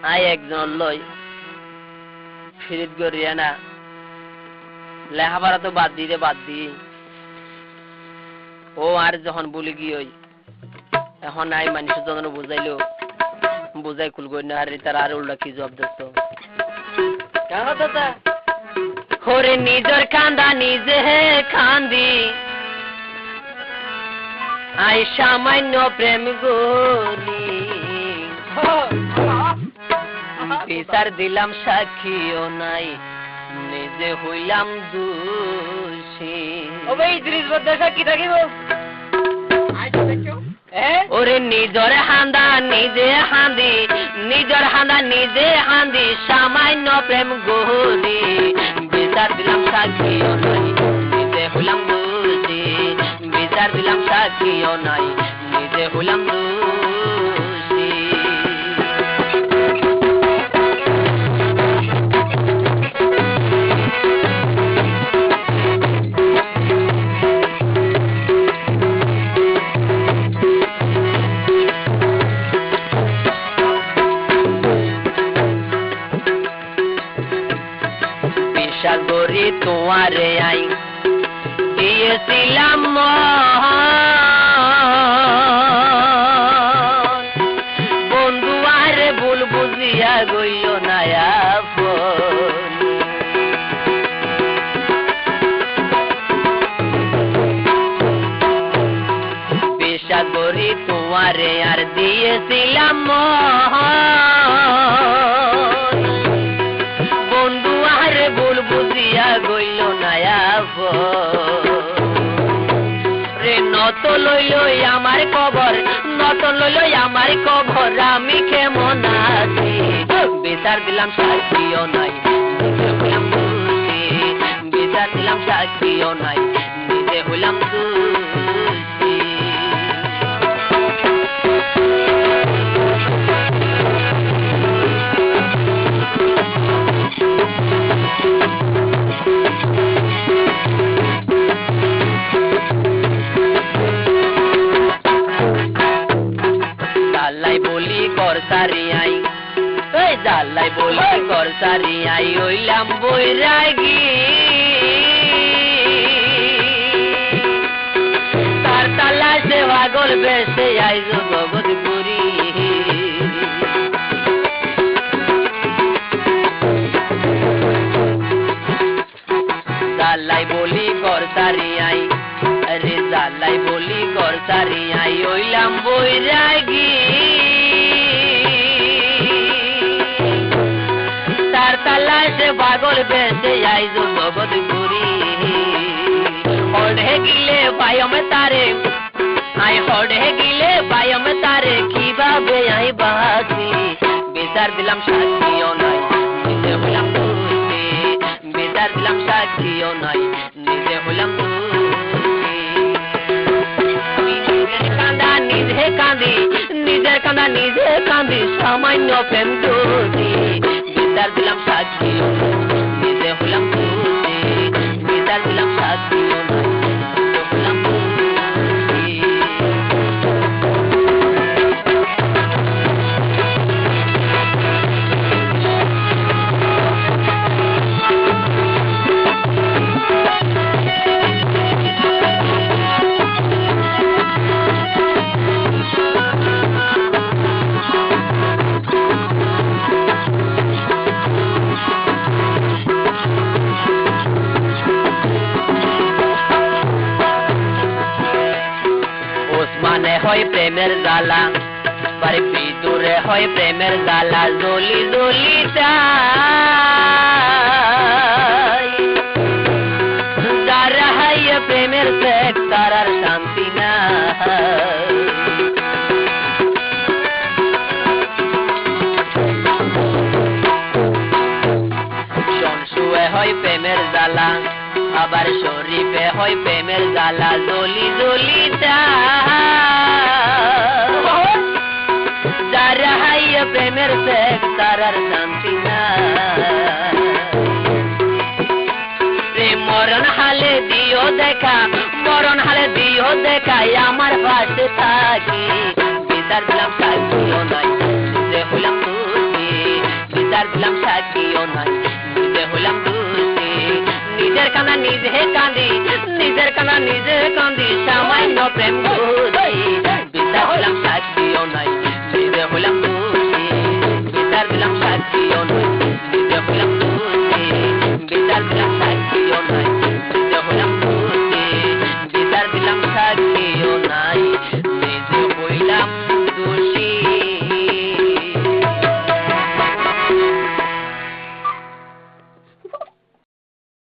I একজন লই ফিরিত করিয়া না লেখাপড়া তো বাদ দি ও আর যখন বলি গিয়ে এখন আই মানুষের যখন বুঝাই কুল করি না আর তার আর উল্টা কি জবাব দিত কেন দাদা ওরে নিজের কান্দা নিজে কান্দি আই সামান্য প্রেম গরি বিচার দিলাম সাক্ষীও নাই নিজে হইলাম দোষী সাক্ষী থাকিব ওরে নিজের হান্দা নিজে হান্দি সামান্য প্রেম গরি বিচার দিলাম সাক্ষীও নাই নিজে হইলাম দোষী বিচার দিলাম সাক্ষীও নাই নিজে হইলাম দোষী গরি তোমারে আই দিয়েছিলাম বন্ধু আরে ভুল বুঝিয়া গইল না পেশা গরি তোমারে আর দিয়েছিলাম গইল নায়া রে নত লইল আমার কবর আমি কেমন আছি বিচার দিলাম সাক্ষীও নাই নিজে হইলাম দোষী বিচার দিলাম সাক্ষীও নাই নিজে হইলাম দোষী জালাই বলি কর সারি আই হইলাম বৈরাগী তার তালায় সে পাগল বেশে আই জগৎ পুরী জালাই বলি কর সারি আই আরে জালাই বলি কর সারি আই হইলাম বৈরাগী সে পাগল বেশে আই জগৎ পুরী হড়ে গিলে পায়ম তারে কিভাবে আই বাঁচি বিচার দিলাম সাক্ষীও নাই নিজে হইলাম দোষী বিচার দিলাম সাক্ষীও নাই নিজে হইলাম দোষী নিজের কান্দা নিজে কান্দি সামান্য প্রেম দোষী বিচার দিলাম সাক্ষীও নিজে হইলাম দোষী বিচার দিলাম সাক্ষীও নাই নিজে হইলাম দোষী হয় প্রেমের জ্বালা বাড়ি ভিতরে হয় প্রেমের জ্বালা জলি জলি যারা হাইয়া প্রেমের পেট তারার শান্তি না সনসুয়ে হয় প্রেমের জ্বালা আবার শরীফে হয় প্রেমের জ্বালা জলি জলি যারা হাইয়া প্রেমের পেট তারার শান্তি না মরণ হালে দিও দেখা আমার পাশে থাকি বিচার দিলাম সাক্ষীও নাই নিজে হইলাম দোষী থাকিও নাই নিজে হলাম দোষী নিজের কানা নিজে কাঁদি নিজের কানা নিজে